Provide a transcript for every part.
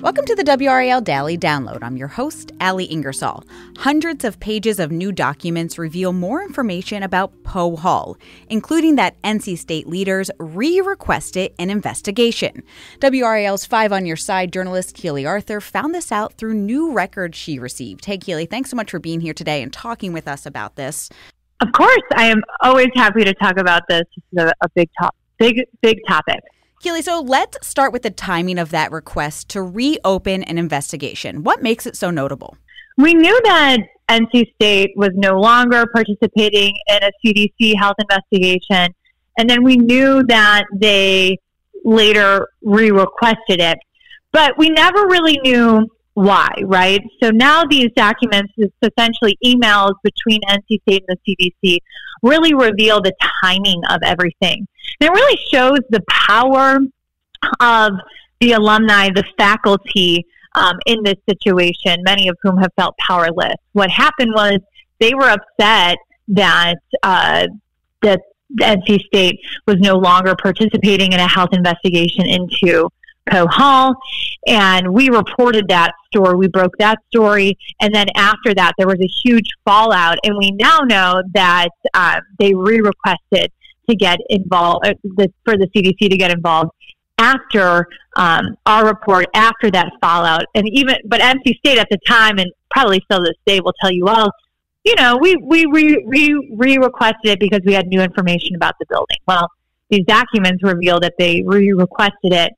Welcome to the WRAL Daily Download. I'm your host, Allie Ingersoll. Hundreds of pages of new documents reveal more information about Poe Hall, including that NC State leaders requested an investigation. WRAL's Five on Your Side journalist Keely Arthur found this out through new records she received. Hey, Keely, thanks so much for being here today and talking with us about this. Of course, I am always happy to talk about this. This is a big topic. Keely, so let's start with the timing of that request to reopen an investigation. What makes it so notable? We knew that NC State was no longer participating in a CDC health investigation, and then we knew that they later re-requested it, but we never really knew why, right? So now these documents, is essentially emails between NC State and the CDC, really reveal the timing of everything. And it really shows the power of the alumni, the faculty in this situation, many of whom have felt powerless. What happened was they were upset that that NC State was no longer participating in a health investigation into Poe Hall, and we reported that story. We broke that story, and then after that, there was a huge fallout, and we now know that they re-requested to get involved, for the CDC to get involved after our report, after that fallout, but NC State at the time, and probably still this day, will tell you, well, you know, we re-requested it because we had new information about the building. Well, these documents reveal that they re-requested it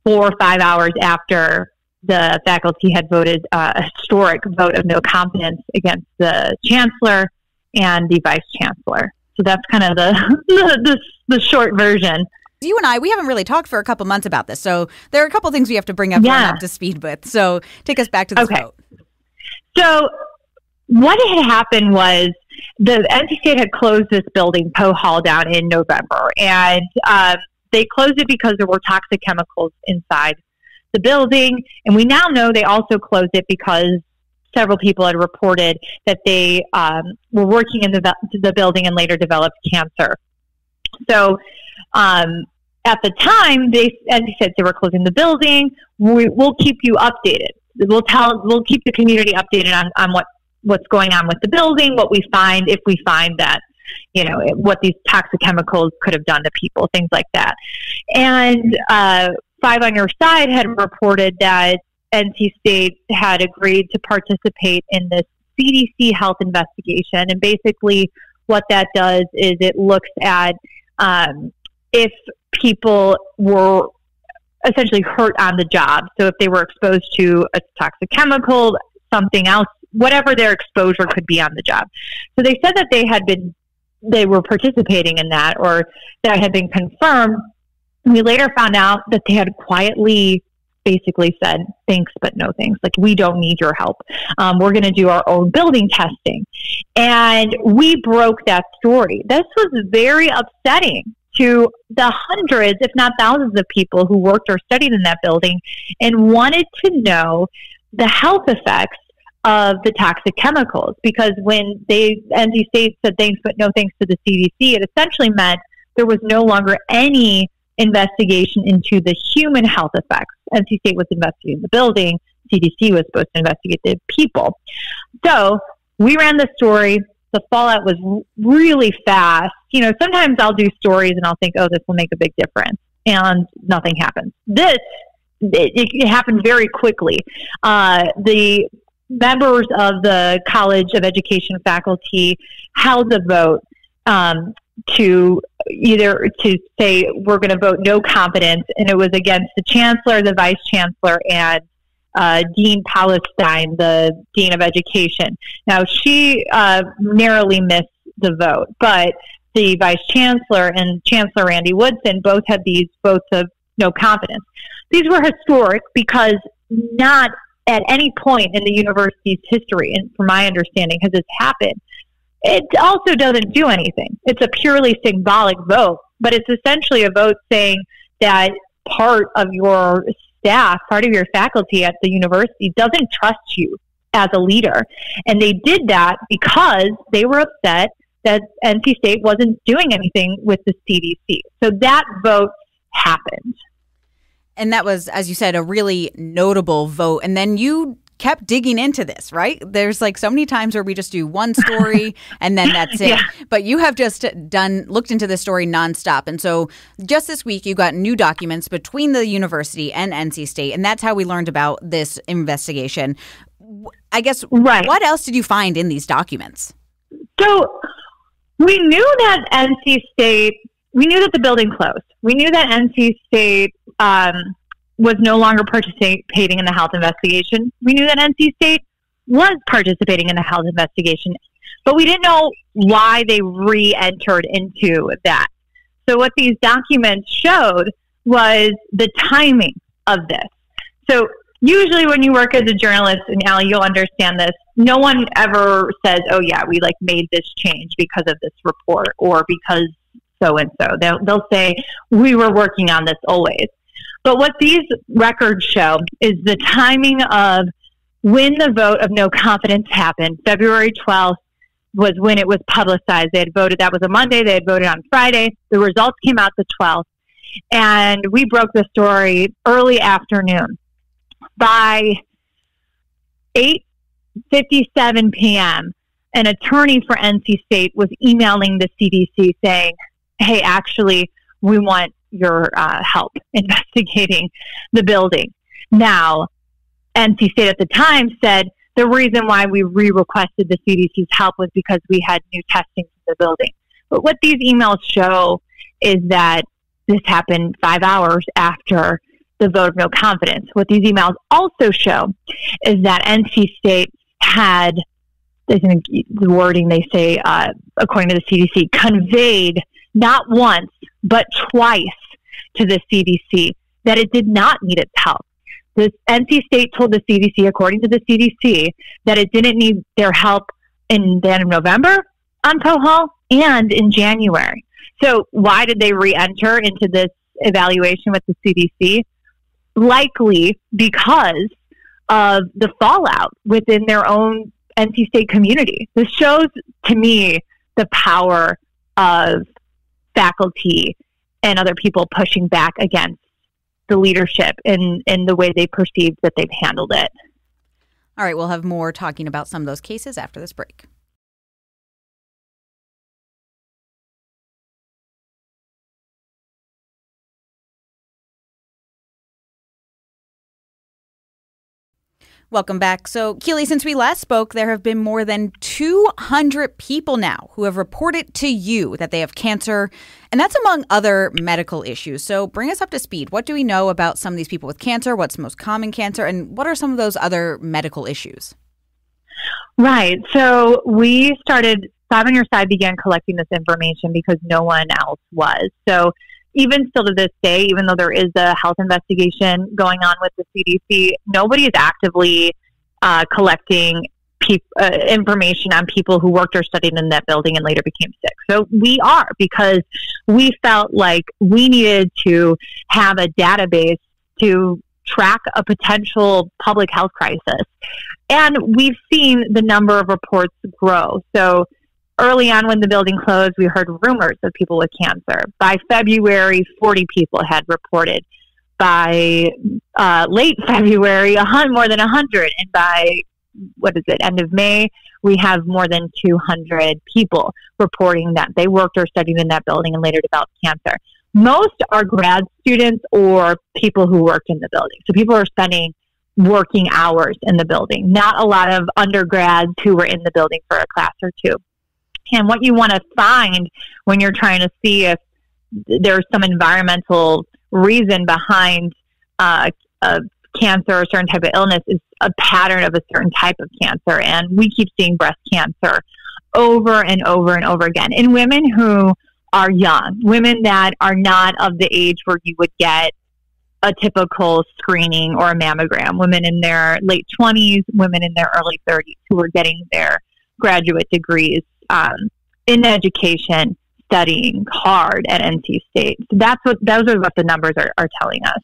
4 or 5 hours after the faculty had voted a historic vote of no confidence against the chancellor and the vice chancellor. So that's kind of the short version. You and I, we haven't really talked for a couple months about this, so there are a couple things we have to bring up up to speed with. So take us back to this vote. So what had happened was the NC State had closed this building, Poe Hall, down in November, and they closed it because there were toxic chemicals inside the building. And we now know they also closed it because several people had reported that they were working in the building and later developed cancer. So at the time, NC said they were closing the building. We'll keep you updated. We'll keep the community updated on what's going on with the building, what we find, if we find that, you know, what these toxic chemicals could have done to people, things like that. And Five on Your Side had reported that NC State had agreed to participate in this CDC health investigation. And basically what that does is it looks at if people were essentially hurt on the job. So if they were exposed to a toxic chemical, something else, whatever their exposure could be on the job. So they said that they were participating in that, or that had been confirmed. We later found out that they had quietly basically said, thanks, but no thanks. Like, we don't need your help. We're going to do our own building testing. And we broke that story. This was very upsetting to the hundreds, if not thousands of people who worked or studied in that building and wanted to know the health effects of the toxic chemicals, because when NC State said thanks but no thanks to the CDC, it essentially meant there was no longer any investigation into the human health effects. NC State was investigating the building, CDC was supposed to investigate the people. So we ran the story. The fallout was really fast. You know, sometimes I'll do stories and I'll think, oh, this will make a big difference, and nothing happens. It happened very quickly. The members of the College of Education faculty held a vote to say we're going to vote no confidence, and it was against the chancellor, the vice chancellor, and Dean Palestine, the dean of education. Now, she narrowly missed the vote, but the vice chancellor and Chancellor Randy Woodson both had these votes of no confidence. These were historic because not at any point in the university's history, and from my understanding, has this happened. It also doesn't do anything. It's a purely symbolic vote, but it's essentially a vote saying that part of your staff, part of your faculty at the university doesn't trust you as a leader. And they did that because they were upset that NC State wasn't doing anything with the CDC. So that vote happened. And that was, as you said, a really notable vote. And then you kept digging into this, right? There's like so many times where we just do one story and then that's it. Yeah. But you have just looked into this story nonstop. And so just this week, you got new documents between the university and NC State. And that's how we learned about this investigation. I guess, right. What else did you find in these documents? So we knew that we knew that the building closed. We knew that NC State was no longer participating in the health investigation. We knew that NC State was participating in the health investigation, but we didn't know why they re-entered into that. So what these documents showed was the timing of this. So usually when you work as a journalist, and Allie, you'll understand this, no one ever says, oh yeah, we like made this change because of this report or because so-and-so. They'll say, we were working on this always. But what these records show is the timing of when the vote of no confidence happened. February 12th was when it was publicized. They had voted, that was a Monday, they had voted on Friday. The results came out the 12th. And we broke the story early afternoon. By 8:57 p.m., an attorney for NC State was emailing the CDC saying, hey, actually, we want your help investigating the building. Now, NC State at the time said the reason why we re-requested the CDC's help was because we had new testing for the building. But what these emails show is that this happened 5 hours after the vote of no confidence. What these emails also show is that NC State had, the wording they say, according to the CDC, conveyed not once, but twice to the CDC that it did not need its help. The NC State told the CDC, according to the CDC, that it didn't need their help in the end of November on Poe Hall and in January. So why did they re-enter into this evaluation with the CDC? Likely because of the fallout within their own NC State community. This shows, to me, the power of faculty and other people pushing back against the leadership in the way they perceive that they've handled it. All right, we'll have more talking about some of those cases after this break. Welcome back. So, Keely, since we last spoke, there have been more than 200 people now who have reported to you that they have cancer, and that's among other medical issues. So bring us up to speed. What do we know about some of these people with cancer? What's the most common cancer? And what are some of those other medical issues? Right. So we started, Five on Your Side began collecting this information because no one else was. So even still to this day, even though there is a health investigation going on with the CDC, nobody is actively collecting information on people who worked or studied in that building and later became sick. So we are, because we felt like we needed to have a database to track a potential public health crisis. And we've seen the number of reports grow. So early on when the building closed, we heard rumors of people with cancer. By February, 40 people had reported. By late February, more than 100. And by, end of May, we have more than 200 people reporting that they worked or studied in that building and later developed cancer. Most are grad students or people who worked in the building. So people are spending working hours in the building, not a lot of undergrads who were in the building for a class or two. And what you want to find when you're trying to see if there's some environmental reason behind a cancer or a certain type of illness is a pattern of a certain type of cancer. And we keep seeing breast cancer over and over and over again in women who are young, women that are not of the age where you would get a typical screening or a mammogram, women in their late 20s, women in their early 30s who are getting their graduate degrees in education, studying hard at NC State. So those are what the numbers are telling us.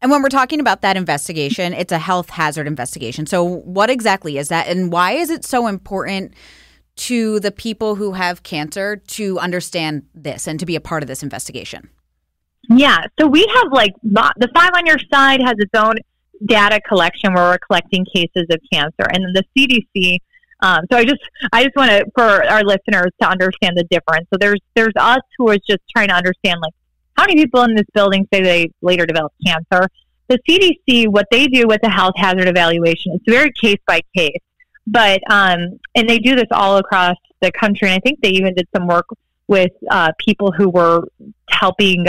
And when we're talking about that investigation, it's a health hazard investigation. So what exactly is that, and why is it so important to the people who have cancer to understand this and to be a part of this investigation? Yeah. So we have the 5 on Your Side has its own data collection where we're collecting cases of cancer, and then the CDC. So I just want to, for our listeners to understand the difference. So there's us who is just trying to understand how many people in this building say they later developed cancer. The CDC, what they do with the health hazard evaluation, it's very case by case, but and they do this all across the country. And I think they even did some work with people who were helping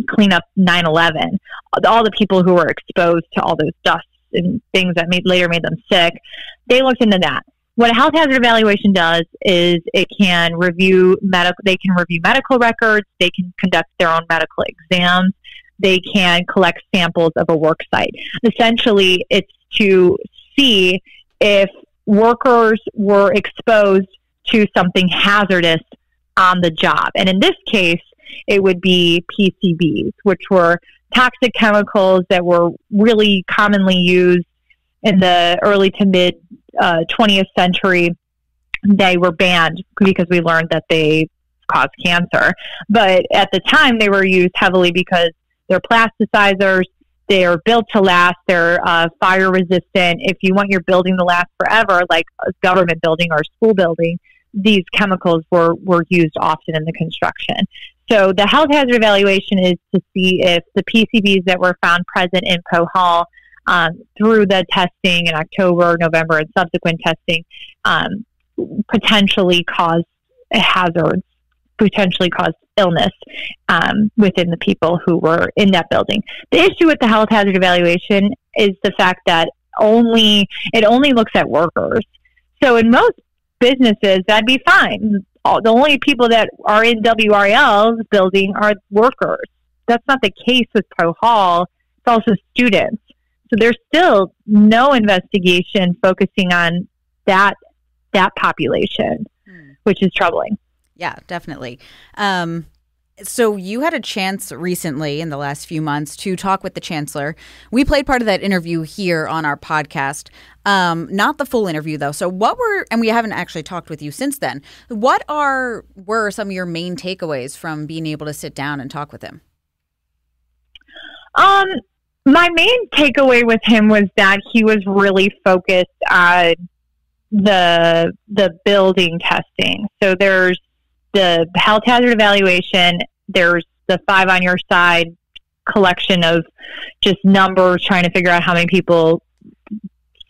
clean up 9/11, all the people who were exposed to all those dusts and things that later made them sick. They looked into that. What a health hazard evaluation does is it can review medical records, they can conduct their own medical exams, they can collect samples of a work site. Essentially, it's to see if workers were exposed to something hazardous on the job. And in this case, it would be PCBs, which were toxic chemicals that were really commonly used in the early to mid 20th century. They were banned because we learned that they cause cancer. But at the time, they were used heavily because they're plasticizers, they're built to last, they're fire resistant. If you want your building to last forever, like a government building or a school building, these chemicals were used often in the construction. So the health hazard evaluation is to see if the PCBs that were found present in Poe Hall through the testing in October, November, and subsequent testing potentially caused hazards, potentially caused illness within the people who were in that building. The issue with the health hazard evaluation is the fact that it only looks at workers. So in most businesses, that'd be fine. The only people that are in WRAL's building are workers. That's not the case with Poe Hall. It's also students. So there's still no investigation focusing on that population, which is troubling. Yeah, definitely. So you had a chance recently in the last few months to talk with the chancellor. We played part of that interview here on our podcast. Not the full interview, though. So and we haven't actually talked with you since then. What were some of your main takeaways from being able to sit down and talk with him? My main takeaway with him was that he was really focused on the building testing. So there's the health hazard evaluation, there's the 5 on Your Side collection of just numbers, trying to figure out how many people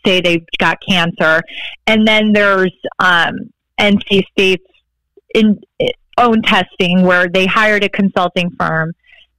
say they've got cancer. And then there's NC State's own testing, where they hired a consulting firm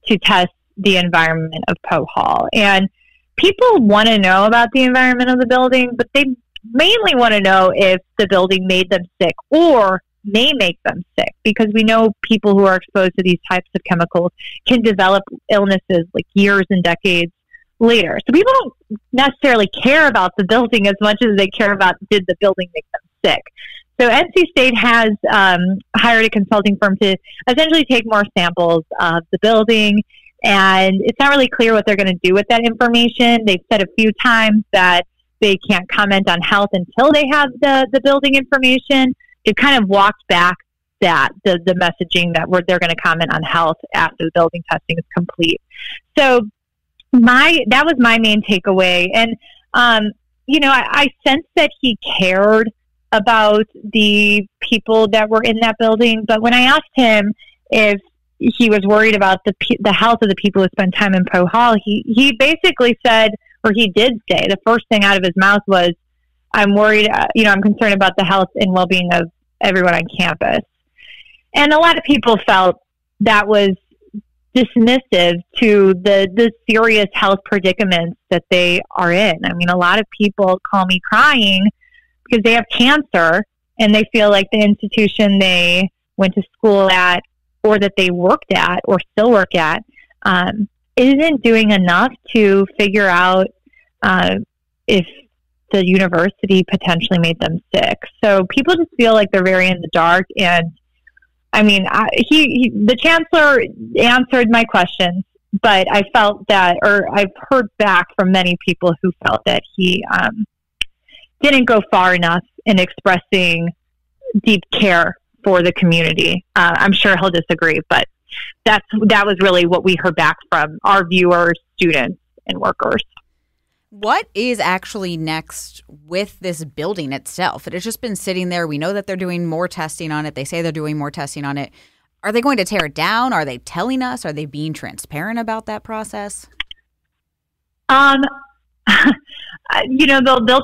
to test the environment of Poe Hall. And people want to know about the environment of the building, but they mainly want to know if the building made them sick or may make them sick, because we know people who are exposed to these types of chemicals can develop illnesses years and decades later. So people don't necessarily care about the building as much as they care about, did the building make them sick? So NC State has hired a consulting firm to essentially take more samples of the building, and it's not really clear what they're going to do with that information. They've said a few times that they can't comment on health until they have the building information. They've kind of walked back the messaging that they're going to comment on health after the building testing is complete. So that was my main takeaway. And, I sensed that he cared about the people that were in that building. But when I asked him if he was worried about the health of the people who spend time in Poe Hall, he basically said, or he did say, the first thing out of his mouth was, I'm worried, I'm concerned about the health and well-being of everyone on campus. And a lot of people felt that was dismissive to the serious health predicaments that they are in. I mean, a lot of people call me crying because they have cancer and they feel like the institution they went to school at, or that they worked at or still work at, isn't doing enough to figure out if the university potentially made them sick. So people just feel like they're very in the dark. And I mean, the chancellor answered my questions, but I felt that, or I've heard back from many people who felt that he didn't go far enough in expressing deep care for the community. I'm sure he'll disagree, but that was really what we heard back from our viewers, students, and workers. What is actually next with this building itself? It has just been sitting there. We know that they're doing more testing on it. They say they're doing more testing on it. Are they going to tear it down? Are they telling us? Are they being transparent about that process? They'll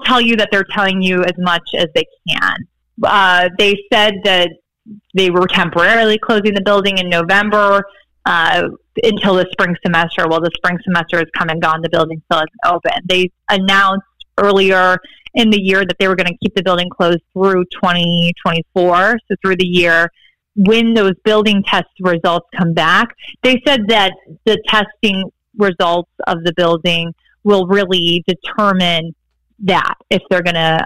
tell you that they're telling you as much as they can. They said that they were temporarily closing the building in November until the spring semester. Well, the spring semester has come and gone. The building still isn't open. They announced earlier in the year that they were going to keep the building closed through 2024, so through the year. When those building test results come back, they said that the testing results of the building will really determine that if they're going to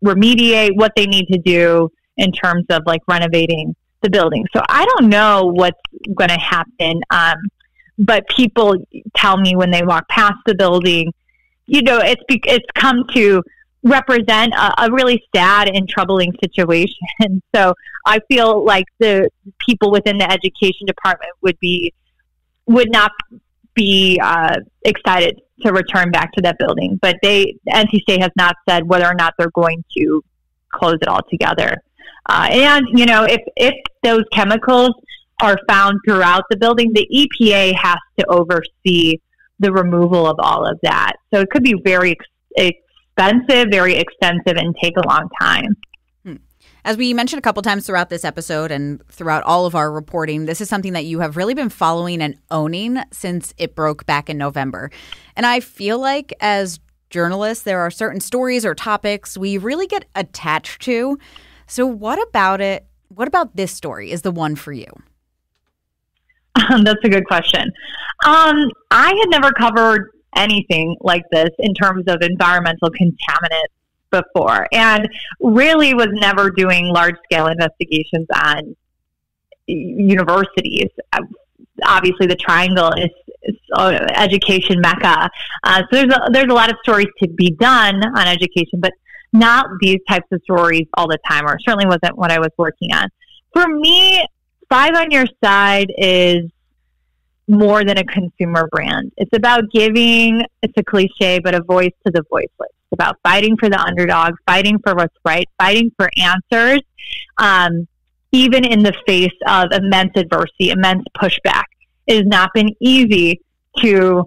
remediate what they need to do in terms of like renovating the building. So I don't know what's going to happen. But people tell me when they walk past the building, it's come to represent a really sad and troubling situation. So I feel like the people within the education department would not be excited to return back to that building. But NC State has not said whether or not they're going to close it altogether. If those chemicals are found throughout the building, the EPA has to oversee the removal of all of that. So it could be very expensive, very extensive, and take a long time. As we mentioned a couple times throughout this episode and throughout all of our reporting, this is something that you have really been following and owning since it broke back in November. And I feel like as journalists, there are certain stories or topics we really get attached to. So what about it? What about this story is the one for you? That's a good question. I had never covered anything like this in terms of environmental contaminants before, and really was never doing large-scale investigations on universities. Obviously, the Triangle is education mecca, so there's a lot of stories to be done on education, but not these types of stories all the time, or certainly wasn't what I was working on. For me, Five on Your Side is more than a consumer brand. It's about giving, it's a cliche, but a voice to the voiceless. It's about fighting for the underdog, fighting for what's right, fighting for answers, even in the face of immense adversity, immense pushback. It has not been easy to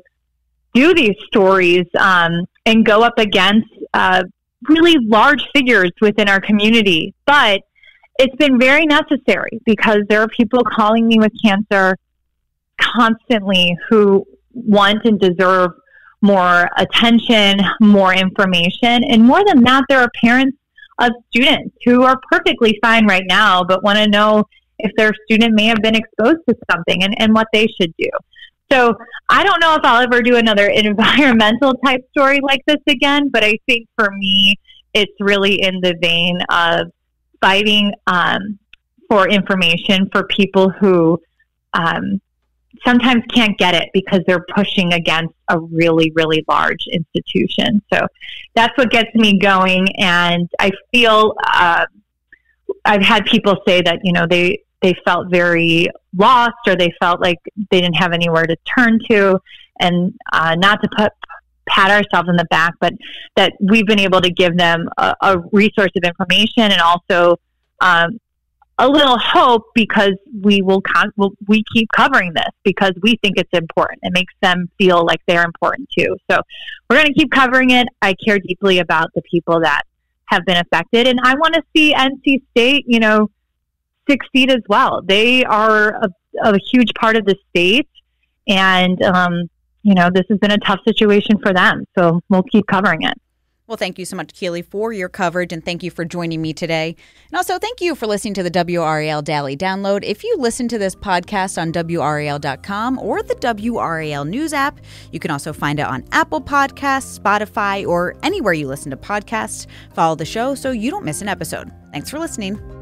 do these stories and go up against really large figures within our community. But it's been very necessary because there are people calling me with cancer constantly who want and deserve more attention, more information. And more than that, there are parents of students who are perfectly fine right now, but want to know if their student may have been exposed to something and what they should do. So I don't know if I'll ever do another environmental type story like this again, but I think for me, it's really in the vein of fighting for information for people who sometimes can't get it because they're pushing against a really, really large institution. So that's what gets me going. And I feel I've had people say that, they felt very lost, or they felt like they didn't have anywhere to turn to, and not to pat ourselves on the back, but that we've been able to give them a resource of information, and also a little hope, because we keep covering this because we think it's important. It makes them feel like they're important too. So we're going to keep covering it. I care deeply about the people that have been affected, and I want to see NC State, succeed as well. They are a huge part of the state, and this has been a tough situation for them. So we'll keep covering it. Well, thank you so much, Keely, for your coverage, and thank you for joining me today. And also, thank you for listening to the WRAL Daily Download. If you listen to this podcast on WRAL.com or the WRAL News app, you can also find it on Apple Podcasts, Spotify, or anywhere you listen to podcasts. Follow the show so you don't miss an episode. Thanks for listening.